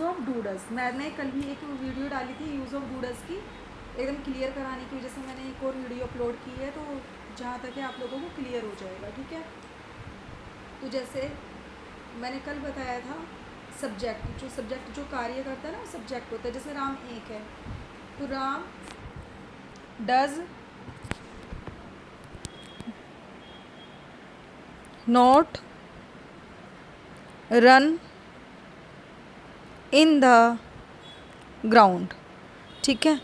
Use of डूडस। मैंने कल भी एक वीडियो डाली थी यूज़ ऑफ डूडस की, एकदम क्लियर कराने की वजह से मैंने एक और वीडियो अपलोड की है, तो जहाँ तक है आप लोगों को क्लियर हो जाएगा, ठीक है। तो जैसे मैंने कल बताया था सब्जेक्ट जो कार्य करता है ना, वो सब्जेक्ट होता है। जैसे राम एक है, तो Ram does not run in the ground, ठीक है।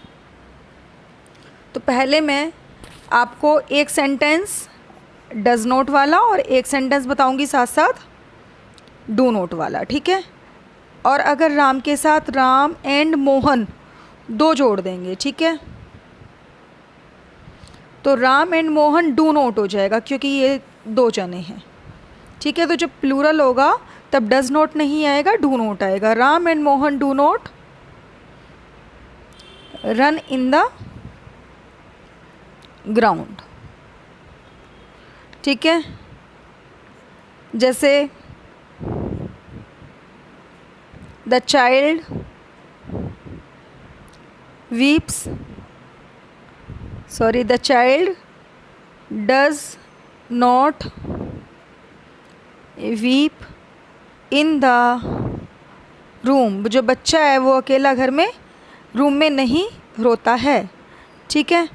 तो पहले मैं आपको एक सेंटेंस डज नॉट वाला और एक सेंटेंस बताऊंगी साथ साथ डू नॉट वाला, ठीक है। और अगर राम के साथ राम एंड मोहन दो जोड़ देंगे, ठीक है, तो Ram and Mohan do not हो जाएगा क्योंकि ये दो जने हैं, ठीक है। तो जब प्लूरल होगा तब डज नॉट नहीं आएगा, डू नॉट आएगा। Ram and Mohan do not run in the ground, ठीक है। जैसे the child weeps, sorry, the child does not weep in the room. जो बच्चा है वो अकेला घर में रूम में नहीं रोता है, ठीक है।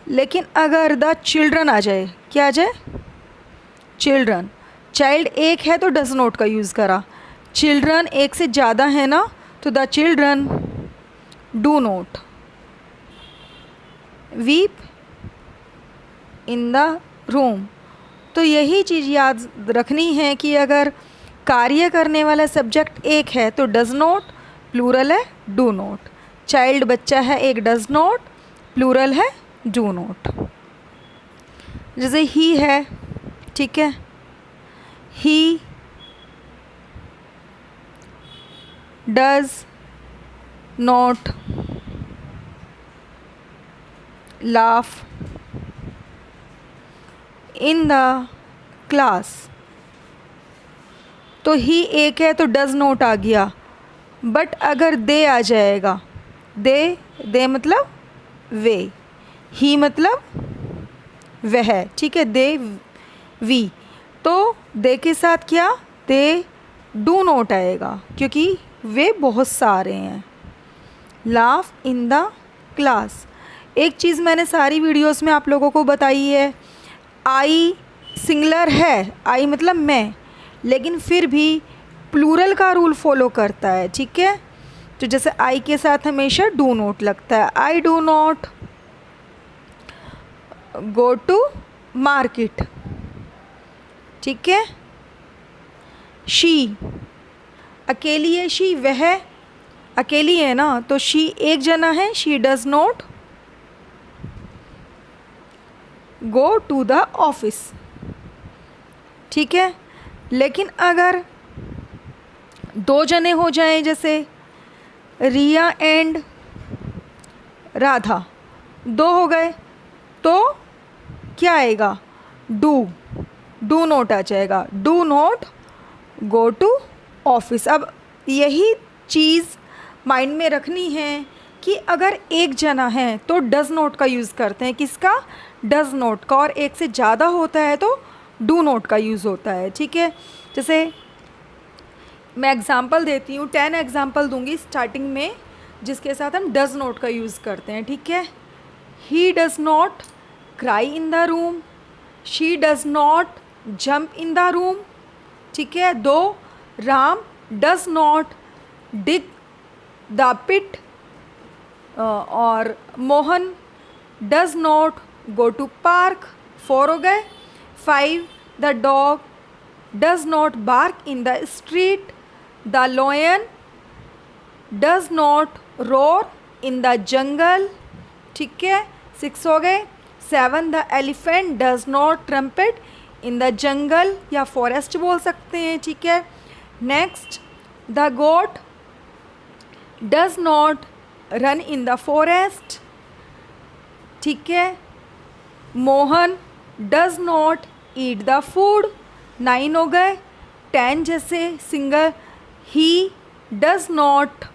लेकिन अगर द चिल्ड्रन आ जाए, क्या आ जाए, चिल्ड्रन, चाइल्ड एक है तो डज नॉट का यूज़ करा, चिल्ड्रन एक से ज़्यादा है ना, तो the children do not weep in the room. तो यही चीज़ याद रखनी है कि अगर कार्य करने वाला सब्जेक्ट एक है तो डज नॉट, प्लूरल है डू नॉट। चाइल्ड बच्चा है एक, डज नॉट, प्लूरल है डू नॉट। जैसे ही है, ठीक है, he does not laugh in the class. तो ही एक है तो डज नॉट आ गया, बट अगर दे आ जाएगा, दे मतलब वे, ही मतलब वह, ठीक है, दे वी, तो दे के साथ क्या, दे डू नॉट आएगा क्योंकि वे बहुत सारे हैं। Laugh in the class. एक चीज़ मैंने सारी वीडियोस में आप लोगों को बताई है, आई सिंगुलर है, आई मतलब मैं, लेकिन फिर भी प्लूरल का रूल फॉलो करता है, ठीक है। तो जैसे आई के साथ हमेशा डू नॉट लगता है, I do not go to market, ठीक है। शी अकेली है, शी वह अकेली है ना, तो शी एक जना है, she does not go to the office, ठीक है। लेकिन अगर दो जने हो जाएं, जैसे रिया एंड राधा, दो हो गए, तो क्या आएगा, डू नॉट आ जाएगा, do not go to office. अब यही चीज़ माइंड में रखनी है कि अगर एक जना है तो डज नॉट का यूज़ करते हैं, किसका, डज नॉट का, और एक से ज़्यादा होता है तो डू नॉट का यूज़ होता है, ठीक है। जैसे मैं एग्ज़ाम्पल देती हूँ, 10 एग्ज़ाम्पल दूंगी स्टार्टिंग में जिसके साथ हम डज नॉट का यूज़ करते हैं, ठीक है। He does not cry in the room, she does not jump in the room, ठीक है। दो, Ram does not dig the pit, और Mohan does not go to park, 4 हो गए। 5, the dog does not bark in the street, the lion does not roar in the jungle, ठीक है, 6 हो गए। 7, the elephant does not trumpet in the jungle या forest बोल सकते हैं, ठीक है। Next, the goat does not run in the forest, ठीक है। Mohan does not eat the food, 9 हो गए। 10 जैसे single, he does not,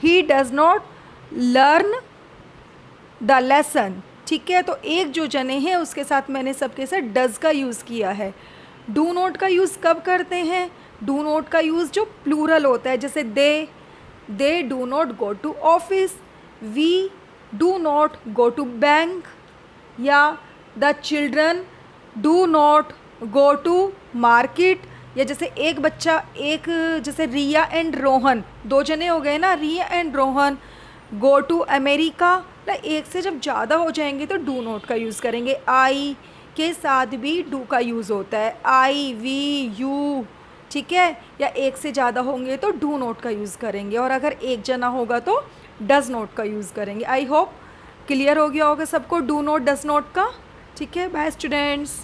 he does not learn the lesson. ठीक है, तो एक जो जने हैं उसके साथ मैंने सबके साथ डज का यूज़ किया है। डू नॉट का यूज़ कब करते हैं? डू नॉट का यूज़ जो प्लूरल होता है, जैसे they do not go to office, we do not go to bank, या the children do not go to market. या जैसे एक बच्चा, एक जैसे रिया एंड रोहन, दो जने हो गए ना, Riya and Rohan go to America. एक से जब ज़्यादा हो जाएंगे तो डू नॉट का यूज़ करेंगे। आई के साथ भी डू का यूज़ होता है, आई वी यू। ठीक है, या एक से ज़्यादा होंगे तो डू नॉट का यूज़ करेंगे, और अगर एक जना होगा तो डज़ नॉट का यूज़ करेंगे। आई होप क्लियर हो गया होगा सबको डू नॉट डज़ नॉट का। ठीक है, बाय स्टूडेंट्स।